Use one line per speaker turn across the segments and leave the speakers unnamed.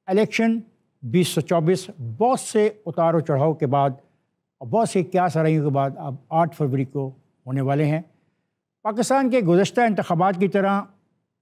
Election 2024 بہت سے اتار و چڑھاؤ کے بعد اور بہت سی کیا سرائیوں کے بعد اب 8 فروری کو ہونے والے ہیں۔ پاکستان کے گزشتہ انتخابات کی طرح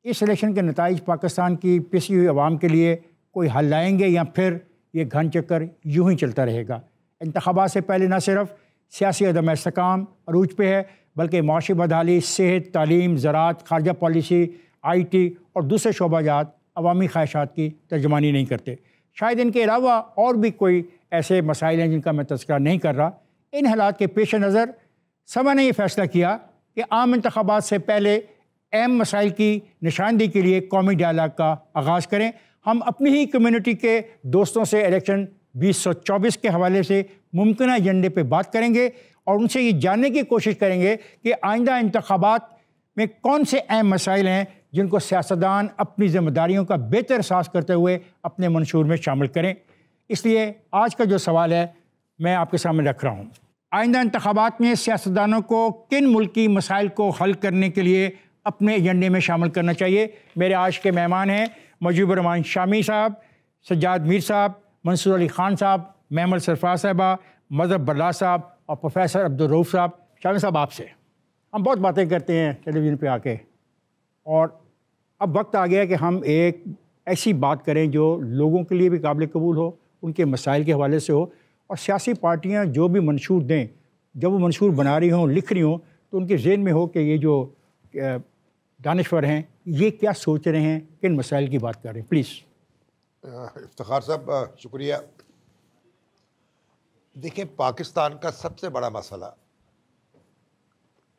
اس الیکشن کے نتائج پاکستان کی پسی ہوئی عوام کے لیے کوئی حل لائیں گے یا پھر یہ گھن چکر یوں ہی چلتا رہے گا؟ انتخابات سے پہلے نہ صرف سیاسی عدم استحکام عروج پہ ہے بلکہ معاشی بدحالی، صحت، تعلیم، زراعت، خارجہ پالیسی، آئی ٹی اور دوسرے شعبہ جات عوامی خواہشات کی ترجمانی نہیں کرتے۔ شاید ان کے علاوہ اور بھی کوئی ایسے مسائل ہیں جن کا میں تذکرہ نہیں کر رہا۔ ان حالات کے پیش نظر سبا نے یہ فیصلہ کیا کہ عام انتخابات سے پہلے اہم مسائل کی نشاندہی کے لیے قومی ڈائلاگ کا آغاز کریں۔ ہم اپنی ہی کمیونٹی کے دوستوں سے الیکشن 2024 کے حوالے سے ممکنہ ایجنڈے پہ بات کریں گے اور ان سے یہ جاننے کی کوشش کریں گے کہ آئندہ انتخابات میں کون سے اہم مسائل ہیں جن کو سیاستدان اپنی ذمہ داریوں کا بہتر احساس کرتے ہوئے اپنے منشور میں شامل کریں۔ اس لیے آج کا جو سوال ہے میں آپ کے سامنے رکھ رہا ہوں۔ آئندہ انتخابات میں سیاستدانوں کو کن ملکی مسائل کو حل کرنے کے لیے اپنے ایجنڈے میں شامل کرنا چاہیے؟ میرے آج کے مہمان ہیں مجیب الرحمان شامی صاحب، سجاد میر صاحب، منصور علی خان صاحب، محمد سرفراز صاحبہ، مظہر برلا صاحب اور پروفیسر عبدالرؤوف صاحب۔ شامی صاحب، آپ سے ہم بہت باتیں کرتے ہیں ٹیلی ویژن پہ آ کے، اور اب وقت آ گیا کہ ہم ایک ایسی بات کریں جو لوگوں کے لیے بھی قابل قبول ہو، ان کے مسائل کے حوالے سے ہو، اور سیاسی پارٹیاں جو بھی منشور دیں، جب وہ منشور بنا رہی ہوں، لکھ رہی ہوں، تو ان کے ذہن میں ہو کہ یہ جو دانشور ہیں یہ کیا سوچ رہے ہیں، کن مسائل کی بات کر رہے ہیں۔ پلیز۔
افتخار صاحب شکریہ۔ دیکھیں، پاکستان کا سب سے بڑا مسئلہ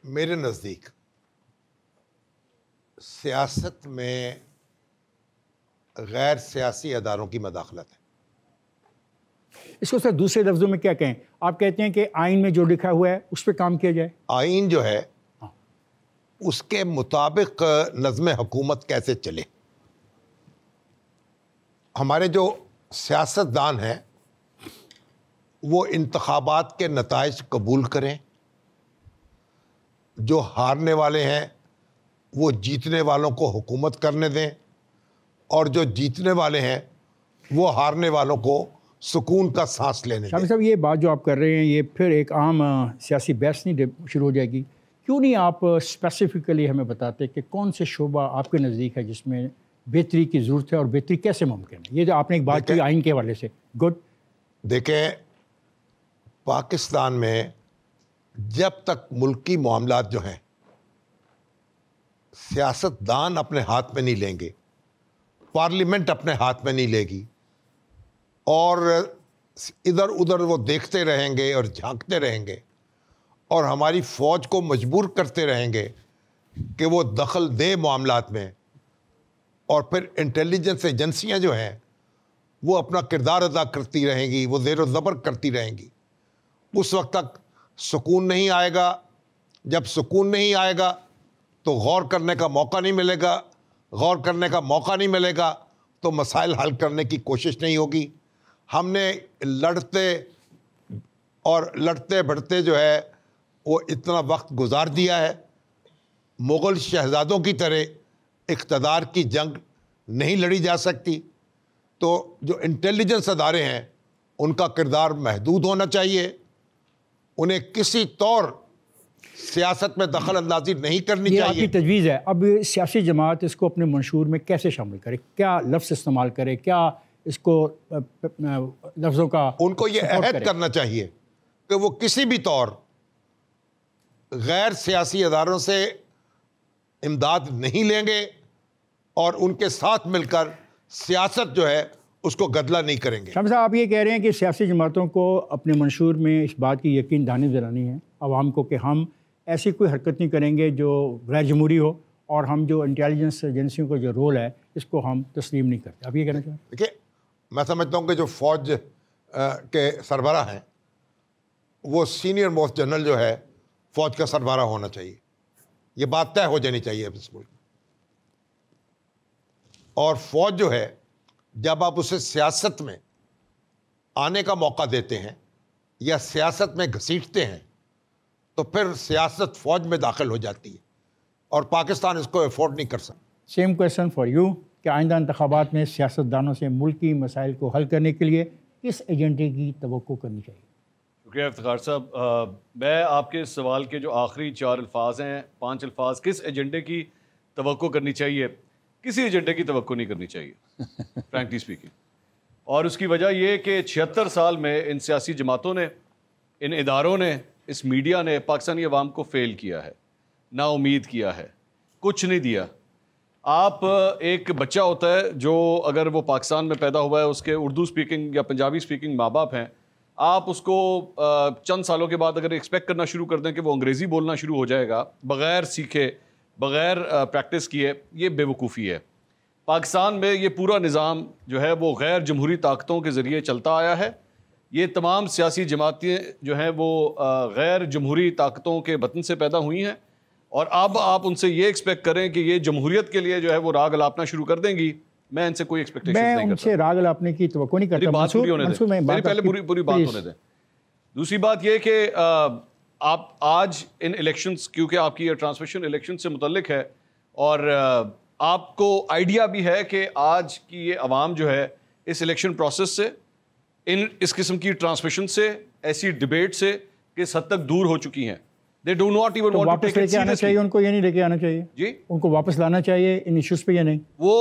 میرے نزدیک سیاست میں غیر سیاسی اداروں کی مداخلت ہے۔
اس کو سر دوسرے لفظوں میں کیا کہیں؟ آپ کہتے ہیں کہ آئین میں جو لکھا ہوا ہے اس پہ کام کیا جائے؟
آئین جو ہے اس کے مطابق نظم حکومت کیسے چلے۔ ہمارے جو سیاستدان ہیں وہ انتخابات کے نتائج قبول کریں، جو ہارنے والے ہیں وہ جیتنے والوں کو حکومت کرنے دیں، اور جو جیتنے والے ہیں وہ ہارنے والوں کو سکون کا سانس لینے دیں۔
شامی صاحب، یہ بات جو آپ کر رہے ہیں یہ پھر ایک عام سیاسی بحث نہیں شروع ہو جائے گی؟ کیوں نہیں آپ اسپیسیفکلی ہمیں بتاتے کہ کون سے شعبہ آپ کے نزدیک ہے جس میں بہتری کی ضرورت ہے اور بہتری کیسے ممکن ہے؟ یہ جو آپ نے ایک بات کی آئین کے حوالے سے، گڈ۔
دیکھیں، پاکستان میں جب تک ملکی معاملات جو ہیں سیاستدان اپنے ہاتھ میں نہیں لیں گے، پارلیمنٹ اپنے ہاتھ میں نہیں لے گی، اور ادھر ادھر وہ دیکھتے رہیں گے اور جھانکتے رہیں گے اور ہماری فوج کو مجبور کرتے رہیں گے کہ وہ دخل دے معاملات میں، اور پھر انٹیلیجنس ایجنسیاں جو ہیں وہ اپنا کردار ادا کرتی رہیں گی، وہ زیر و زبر کرتی رہیں گی، اس وقت تک سکون نہیں آئے گا۔ جب سکون نہیں آئے گا تو غور کرنے کا موقع نہیں ملے گا، غور کرنے کا موقع نہیں ملے گا تو مسائل حل کرنے کی کوشش نہیں ہوگی۔ ہم نے لڑتے بڑھتے جو ہے وہ اتنا وقت گزار دیا ہے، مغل شہزادوں کی طرح اقتدار کی جنگ نہیں لڑی جا سکتی۔ تو جو انٹیلیجنس ادارے ہیں ان کا کردار محدود ہونا چاہیے، انہیں کسی طور سیاست میں دخل اندازی نہیں کرنی
یہ
چاہیے۔
آپ کی تجویز ہے۔ اب سیاسی جماعت اس کو اپنے منشور میں کیسے شامل کرے؟ کیا لفظ استعمال کرے؟ کیا اس کو لفظوں کا
ان کو یہ عہد کرنا چاہیے کہ وہ کسی بھی طور غیر سیاسی اداروں سے امداد نہیں لیں گے اور ان کے ساتھ مل کر سیاست جو ہے اس کو گدلا نہیں کریں گے۔
شامی صاحب، آپ یہ کہہ رہے ہیں کہ سیاسی جماعتوں کو اپنے منشور میں اس بات کی یقین دہانی دلانی ہے عوام کو کہ ہم ایسی کوئی حرکت نہیں کریں گے جو غیر جمہوری ہو، اور ہم جو انٹیلیجنس ایجنسیوں کا جو رول ہے اس کو ہم تسلیم نہیں کرتے۔ آپ یہ کہنا چاہیں؟
دیکھیے، میں سمجھتا ہوں کہ جو فوج کے سربراہ ہیں وہ سینئر موسٹ جنرل جو ہے فوج کا سربراہ ہونا چاہیے، یہ بات طے ہو جانی چاہیے اس ملک۔ اور فوج جو ہے جب آپ اسے سیاست میں آنے کا موقع دیتے ہیں یا سیاست میں گھسیٹتے ہیں تو پھر سیاست فوج میں داخل ہو جاتی ہے، اور پاکستان اس کو افورڈ نہیں کر سکتا۔
سیم کویسچن فار یو، کہ آئندہ انتخابات میں سیاستدانوں سے ملکی مسائل کو حل کرنے کے لیے کس ایجنڈے کی توقع کرنی چاہیے؟
شکریہ افتخار صاحب. میں آپ کے سوال کے جو آخری 4 الفاظ ہیں، 5 الفاظ، کس ایجنڈے کی توقع کرنی چاہیے، کسی ایجنڈے کی توقع نہیں کرنی چاہیے فرینکلی اسپیکنگ. اور اس کی وجہ یہ کہ 76 سال میں ان سیاسی جماعتوں نے، ان اداروں نے، اس میڈیا نے پاکستانی عوام کو فیل کیا ہے، نا امید کیا ہے، کچھ نہیں دیا. آپ ایک بچہ ہوتا ہے جو اگر وہ پاکستان میں پیدا ہوا ہے، اس کے اردو سپیکنگ یا پنجابی سپیکنگ ماں باپ ہیں، آپ اس کو چند سالوں کے بعد اگر ایکسپیکٹ کرنا شروع کر دیں کہ وہ انگریزی بولنا شروع ہو جائے گا بغیر سیکھے، بغیر پریکٹس کیے، یہ بے وقوفی ہے. پاکستان میں یہ پورا نظام جو ہے وہ غیر جمہوری طاقتوں کے ذریعے چلتا آیا ہے. یہ تمام سیاسی جماعتیں جو ہیں وہ غیر جمہوری طاقتوں کے بطن سے پیدا ہوئی ہیں، اور اب آپ ان سے یہ ایکسپیکٹ کریں کہ یہ جمہوریت کے لیے جو ہے وہ راگ الاپنا شروع کر دیں گی، میں ان سے کوئی ایکسپیکٹیشن نہیں کرتا.
میں ان سے راگ الاپنے کی توقع نہیں کرتا.
بات پوری ہونے دیں، میری پہلے پوری بات ہونے دیں. دوسری بات یہ کہ آپ آج ان الیکشنز، کیونکہ آپ کی یہ ٹرانسمیشن الیکشن سے متعلق ہے، اور آپ کو آئیڈیا بھی ہے کہ آج کی یہ عوام جو ہے اس الیکشن پروسیس سے، اس قسم کی ٹرانسمیشن سے، ایسی ڈیبیٹ سے کس حد تک دور ہو چکی ہیں. They do not even want to take it seriously.
واپس لے کے آنا چاہیے ان کو، یہ نہیں لے کے آنا چاہیے
جی،
ان کو واپس لانا چاہیے ان ایشوز پہ، یہ نہیں.
وہ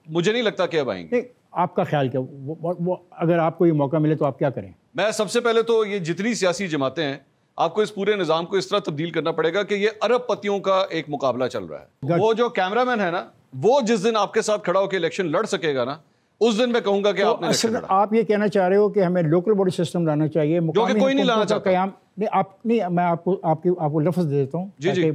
مجھے نہیں لگتا کہ اب آئیں گے.
آپ کا خیال کیا، وہ اگر آپ کو یہ موقع ملے تو آپ کیا کریں؟
میں سب سے پہلے تو یہ جتنی سیاسی جماعتیں ہیں، آپ کو اس پورے نظام کو اس طرح تبدیل کرنا پڑے گا کہ یہ ارب پتیوں کا ایک مقابلہ چل رہا ہے. وہ جو کیمرہ مین ہے نا، وہ جس دن آپ کے ساتھ کھڑا ہو کے الیکشن لڑ سکے گا نا، اس دن میں کہوں گا کہ آپ نے الیکشن لڑا.
آپ یہ کہنا چاہ رہے ہو کہ ہمیں لوکل باڈی سسٹم لانا چاہیے،
جو کہ کوئی نہیں لانا چاہتا.
قیام نہیں، میں آپ کو لفظ دے دیتا ہوں
جی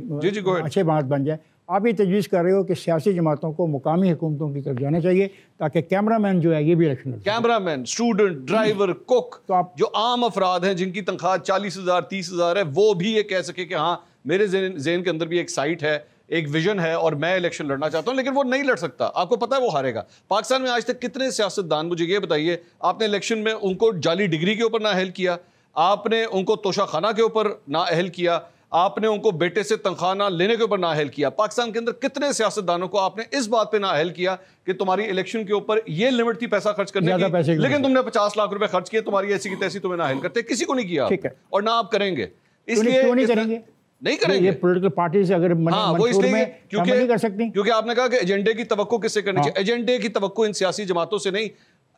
اچھے بات بن جائے. آپ یہ تجویز کر رہے ہو کہ سیاسی جماعتوں کو مقامی حکومتوں کی طرف جانا چاہیے تاکہ کیمرہ مین جو ہے یہ بھی الیکشن لڑے.
کیمرہ مین، اسٹوڈنٹ، ڈرائیور، کوک، جو عام افراد ہیں جن کی تنخواہ 40,000 30,000 ہے، وہ بھی یہ کہہ سکے کہ ہاں میرے ذہن کے اندر بھی ایک سائٹ ہے، ایک ویژن ہے، اور میں الیکشن لڑنا چاہتا ہوں. لیکن وہ نہیں لڑ سکتا. آپ کو پتہ ہے وہ ہارے گا. پاکستان میں آج تک کتنے سیاستدان، مجھے یہ بتائیے، آپ نے الیکشن میں ان کو جعلی ڈگری کے اوپر نااہل کیا، آپ نے ان کو توشہ خانہ کے اوپر نااہل کیا، آپ نے ان کو بیٹے سے تنخواہ نہ لینے کے اوپر نااہل کیا. پاکستان کے اندر کتنے سیاستدانوں کو آپ نے اس بات پہ نااہل کیا کہ تمہاری الیکشن کے اوپر یہ لیمٹ تھی پیسہ خرچ کرنے کی، لیکن تم نے 50 لاکھ روپے خرچ کیے، تمہاری ایسی کی تیسی تمہیں نااہل کرتے. کسی کو نہیں کیا اور نہ آپ کریں گے. اس لیے
کیوں نہیں کریں گے؟
نہیں کریں گے.
یہ پولیٹیکل پارٹی سے اگر منشور میں نہیں کر سکتی،
کیونکہ آپ نے کہا کہ ایجنڈے کی توقع کس سے کرنی چاہیے. ایجنڈے کی توقع ان سیاسی جماعتوں سے نہیں.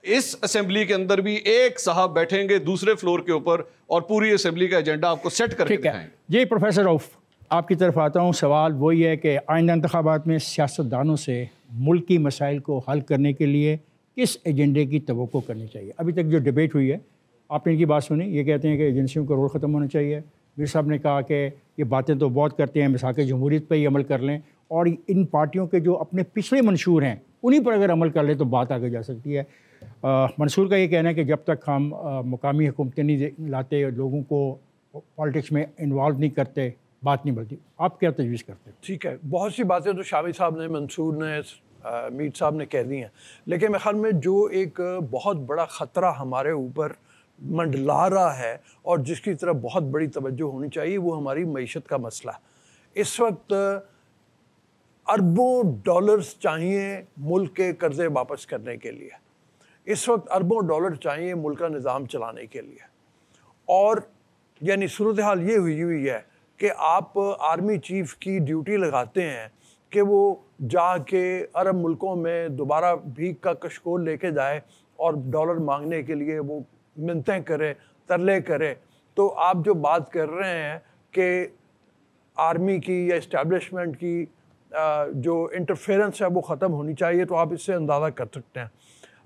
اس اسمبلی کے اندر بھی ایک صاحب بیٹھیں گے دوسرے فلور کے اوپر اور پوری اسمبلی کا ایجنڈا آپ کو سیٹ کر کے دکھائیں گے.
جی پروفیسر رؤف، آپ کی طرف آتا ہوں. سوال وہی ہے کہ آئندہ انتخابات میں سیاستدانوں سے ملکی مسائل کو حل کرنے کے لیے کس ایجنڈے کی توقع کرنی چاہیے؟ ابھی تک جو ڈیبیٹ ہوئی ہے، آپ نے ان کی بات سنی، یہ کہتے ہیں کہ ایجنسیوں کا رول ختم ہونا چاہیے. میر صاحب نے کہا کہ یہ باتیں تو بہت کرتے ہیں، مساق جمہوریت پہ ہی عمل کر لیں، اور ان پارٹیوں کے جو اپنے پچھلے منشور ہیں انہی پر اگر عمل کر لیں تو بات آگے جا سکتی ہے. منصور کا یہ کہنا ہے کہ جب تک ہم مقامی حکومتیں نہیں لاتے، لوگوں کو پالیٹکس میں انوالو نہیں کرتے، بات نہیں بنتی. آپ کیا تجویز کرتے ہیں؟
ٹھیک ہے، بہت سی باتیں تو شامی صاحب نے، منصور نے، میر صاحب نے کہہ دی ہیں، لیکن میرے خیال میں جو ایک بہت بڑا خطرہ ہمارے اوپر منڈلا رہا ہے اور جس کی طرف بہت بڑی توجہ ہونی چاہیے، وہ ہماری معیشت کا مسئلہ ہے. اس وقت اربوں ڈالرز چاہیے ملک کے قرضے واپس کرنے کے لیے، اس وقت اربوں ڈالر چاہیے ملک کا نظام چلانے کے لیے. اور یعنی صورتحال یہ ہوئی ہے کہ آپ آرمی چیف کی ڈیوٹی لگاتے ہیں کہ وہ جا کے عرب ملکوں میں دوبارہ بھیک کا کشکول لے کے جائے اور ڈالر مانگنے کے لیے وہ منتیں کرے، ترلے کرے. تو آپ جو بات کر رہے ہیں کہ آرمی کی یا اسٹیبلشمنٹ کی جو انٹرفیرنس ہے وہ ختم ہونی چاہیے، تو آپ اس سے اندازہ کر سکتے ہیں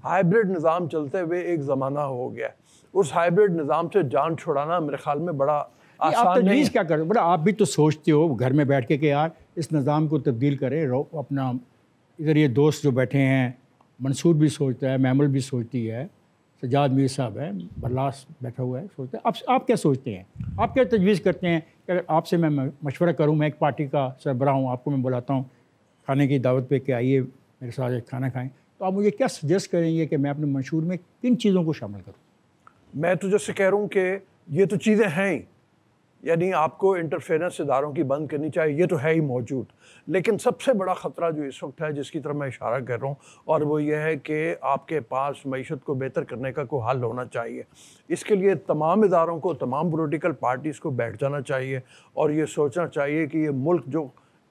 ہائیبرڈ نظام چلتے ہوئے ایک زمانہ ہو گیا. اس ہائیبرڈ نظام سے جان چھڑانا میرے خیال میں بڑا
آپ تجویز کیا کریں؟ بڑا آپ بھی تو سوچتے ہو گھر میں بیٹھ کے کہ یار اس نظام کو تبدیل کرے. اپنا ادھر یہ دوست جو بیٹھے ہیں، منصور بھی سوچتا ہے، میمل بھی سوچتی ہے، سجاد میر صاحب ہے، برلاس بیٹھا ہوا ہے، سوچتا ہے. آپ کیا سوچتے ہیں؟ آپ کیا تجویز کرتے ہیں کہ اگر آپ سے میں مشورہ کروں، میں ایک پارٹی کا سربراہ ہوں، آپ کو میں بلاتا ہوں کھانے کی دعوت پہ کہ آئیے میرے ساتھ ایک کھانا کھائیں، تو آپ مجھے کیا سجیسٹ کریں گے کہ میں اپنے منشور میں کن چیزوں کو شامل کروں؟
میں تو جیسے کہہ رہا ہوں کہ یہ تو چیزیں ہیں ہی، یعنی آپ کو انٹرفیرنس اداروں کی بند کرنی چاہیے، یہ تو ہے ہی موجود، لیکن سب سے بڑا خطرہ جو اس وقت ہے جس کی طرف میں اشارہ کر رہا ہوں، اور وہ یہ ہے کہ آپ کے پاس معیشت کو بہتر کرنے کا کوئی حل ہونا چاہیے۔ اس کے لیے تمام اداروں کو، تمام پولیٹیکل پارٹیز کو بیٹھ جانا چاہیے اور یہ سوچنا چاہیے کہ یہ ملک جو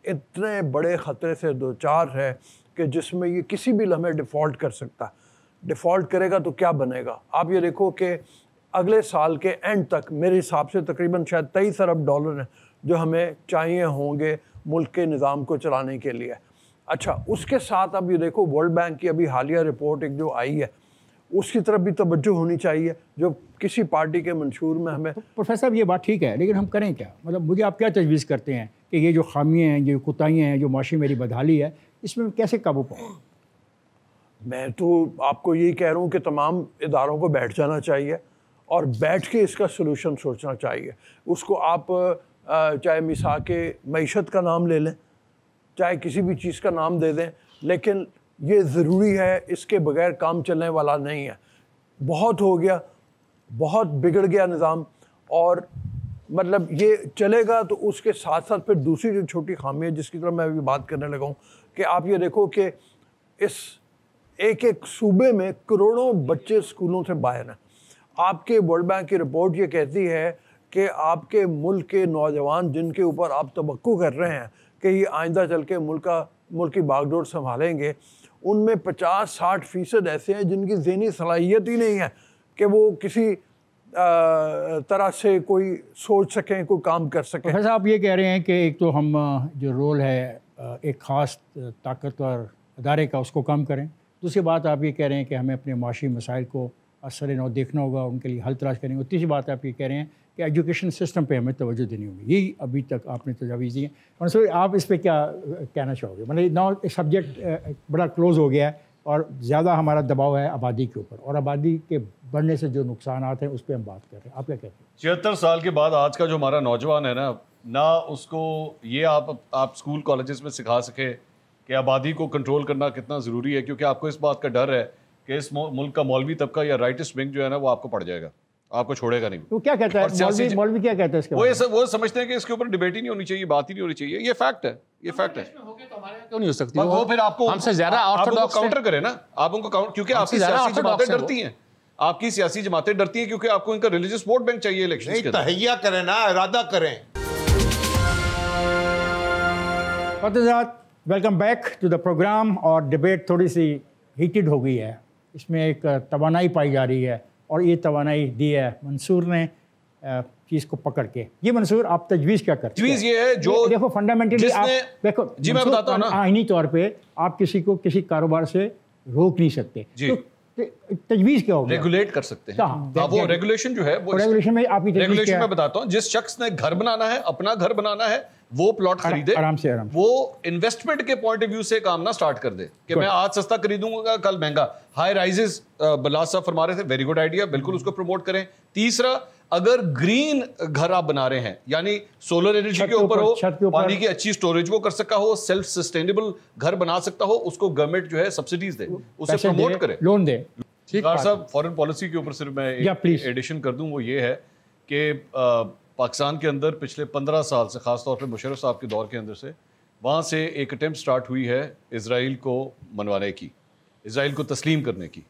اتنے بڑے خطرے سے دوچار ہے کہ جس میں یہ کسی بھی لمحے ڈیفالٹ کر سکتا ہے، ڈیفالٹ کرے گا تو کیا بنے گا؟ آپ یہ دیکھو کہ اگلے سال کے اینڈ تک میرے حساب سے تقریباً شاید 23 ارب ڈالر ہیں جو ہمیں چاہیے ہوں گے ملک کے نظام کو چلانے کے لیے۔ اچھا، اس کے ساتھ اب یہ دیکھو ورلڈ بینک کی ابھی حالیہ رپورٹ ایک جو آئی ہے اس کی طرف بھی توجہ ہونی چاہیے، جو کسی پارٹی کے منشور میں ہمیں۔
پروفیسر صاحب یہ بات ٹھیک ہے، لیکن ہم کریں کیا؟ مطلب مجھے آپ کیا تجویز کرتے ہیں کہ یہ جو خامیاں ہیں، جو کوتاہیاں ہیں، جو معاشی میری بدحالی ہے، اس میں کیسے قابو پاؤں؟
میں تو آپ کو یہی کہہ رہا ہوں کہ تمام اداروں کو بیٹھ جانا چاہیے اور بیٹھ کے اس کا سلوشن سوچنا چاہیے۔ اس کو آپ چاہے مساق معیشت کا نام لے لیں، چاہے کسی بھی چیز کا نام دے دیں، لیکن یہ ضروری ہے، اس کے بغیر کام چلنے والا نہیں ہے۔ بہت ہو گیا، بہت بگڑ گیا نظام، اور مطلب یہ چلے گا تو اس کے ساتھ ساتھ پھر دوسری جو چھوٹی خامی ہے جس کی طرف میں ابھی بات کرنے لگا ہوں کہ آپ یہ دیکھو کہ اس ایک صوبے میں کروڑوں بچے اسکولوں سے باہر ہیں۔ آپ کے ورلڈ بینک کی رپورٹ یہ کہتی ہے کہ آپ کے ملک کے نوجوان جن کے اوپر آپ توقع کر رہے ہیں کہ یہ آئندہ چل کے ملک کی باغ ڈور سنبھالیں گے، ان میں 50-60% ایسے ہیں جن کی ذہنی صلاحیت ہی نہیں ہے کہ وہ کسی طرح سے کوئی سوچ سکیں، کوئی کام کر سکیں۔
پروفیسر آپ یہ کہہ رہے ہیں کہ ایک تو ہم جو رول ہے ایک خاص طاقتور ادارے کا اس کو کم کریں، دوسری بات آپ یہ کہہ رہے ہیں کہ ہمیں اپنے معاشی مسائل کو اثر نو دیکھنا ہوگا، ان کے لیے حل تلاش کریں گے، اور تیسری بات آپ یہ کہہ رہے ہیں کہ ایجوکیشن سسٹم پہ ہمیں توجہ دینی ہوگی۔ یہی ابھی تک آپ نے تجاویز دی ہیں، منصور آپ اس پہ کیا کہنا چاہو گے؟ مطلب نو سبجیکٹ بڑا کلوز ہو گیا ہے اور زیادہ ہمارا دباؤ ہے آبادی کے اوپر، اور آبادی کے بڑھنے سے جو نقصانات ہیں اس پہ ہم بات کر رہے ہیں، آپ کیا کہتے ہیں؟
76 سال کے بعد آج کا جو ہمارا نوجوان ہے نا، نہ اس کو یہ آپ اسکول کالجز میں سکھا سکے کہ آبادی کو کنٹرول کرنا کتنا ضروری ہے، کیونکہ آپ کو اس بات کا ڈر ہے کہ اس ملک کا مولوی طبقہ یا رائٹسٹ ونگ جو ہے نا وہ آپ کو پڑ جائے گا، آپ کو چھوڑے گا نہیں۔
وہ کیا کہتا ہے مولوی کیا کہتا ہے اس کے؟
وہ سمجھتے ہیں کہ اس کے اوپر ڈبیٹ ہی نہیں ہونی چاہیے، بات ہی نہیں ہونی چاہیے، یہ فیکٹ ہے، یہ فیکٹ ہے۔
کیوں نہیں ہو سکتی؟
وہ پھر آپ کو
ہم سے زیادہ آرتھوڈاکس
کاؤنٹر کریں نا، آپ ان کو کیونکہ آپ کی سیاسی جماعتیں ڈرتی ہیں، آپ کی سیاسی جماعتیں ڈرتی ہیں کیونکہ آپ کو ان کا ریلیجس ووٹ بینک چاہیے الیکشن کے۔
تہیہ کریں نا، ارادہ کریں۔
Welcome back to the program. اور ڈبیٹ تھوڑی سی ہیٹڈ ہو گئی ہے، اس میں ایک توانائی پائی جا رہی ہے، اور یہ توانائی دی ہے منصور نے چیز کو پکڑ کے۔ یہ منصور آپ تجویز کیا کرتے ہیں؟
تجویز یہ ہے جو
دیکھو فنڈامنٹلی آپ دیکھو
جی میں بتاتا ہوں نا،
آئینی طور پہ آپ کسی کو کسی کاروبار سے روک نہیں سکتے،
جی
تجویز کیا ہوگا؟
ریگولیٹ کر سکتے ہیں۔ وہ ریگولیشن جو ہے، وہ
ریگولیشن میں آپ کی
ریگولیشن میں بتاتا ہوں، جس شخص نے گھر بنانا ہے، اپنا گھر بنانا ہے، وہ پلاٹ خریدے،
آرام سے
وہ انویسٹمنٹ کے پوائنٹ آف ویو سے کام نہ سٹارٹ کر دے کہ میں آج سستا خریدوں گا کل مہنگا۔ ہائی رائزز بلاس صاحب فرما رہے تھے، ویری گڈ آئیڈیا، بالکل اس کو پروموٹ کریں۔ تیسرا، اگر گرین گھر آپ بنا رہے ہیں، یعنی سولر انرجی کے اوپر ہو، پانی کی اچھی سٹوریج وہ کر سکا ہو، سیلف سسٹینیبل گھر بنا سکتا ہو، اس کو گورنمنٹ جو ہے سبسڈیز دے، اسے پروموٹ کرے،
لون دے۔
ڈاکٹر صاحب فارن پالیسی کے اوپر صرف میں ایڈیشن کر دوں، وہ یہ ہے کہ پاکستان کے اندر پچھلے 15 سال سے، خاص طور پہ مشرف صاحب کے دور کے اندر سے، وہاں سے ایک اٹیمپٹ سٹارٹ ہوئی ہے اسرائیل کو منوانے کی، اسرائیل کو تسلیم کرنے کی۔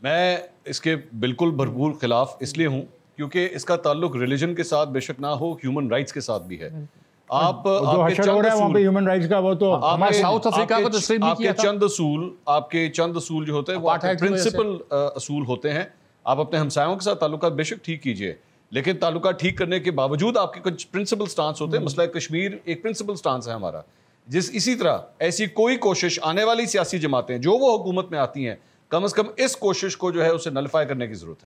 میں اس کے بالکل بھرپور خلاف اس لیے ہوں کیونکہ اس کا تعلق ریلیجن کے ساتھ بے شک نہ ہو، ہیومن رائٹس کے ساتھ بھی ہے۔ آپ کے چند اصول جو ہوتے ہیں وہ پرنسپل اصول ہوتے ہیں، آپ اپنے ہمسایوں کے ساتھ تعلقات بے شک ٹھیک کیجئے، لیکن تعلقات ٹھیک کرنے کے باوجود آپ کے کچھ پرنسپل سٹانس ہوتے ہیں۔ مسئلہ کشمیر ایک پرنسپل سٹانس ہے ہمارا، اسی طرح ایسی کوئی کوشش آنے والی سیاسی جماعتیں جو وہ حکومت میں آتی ہیں، کم از کم اس کوشش کو جو ہے اسے نلیفائی کرنے کی ضرورت ہے۔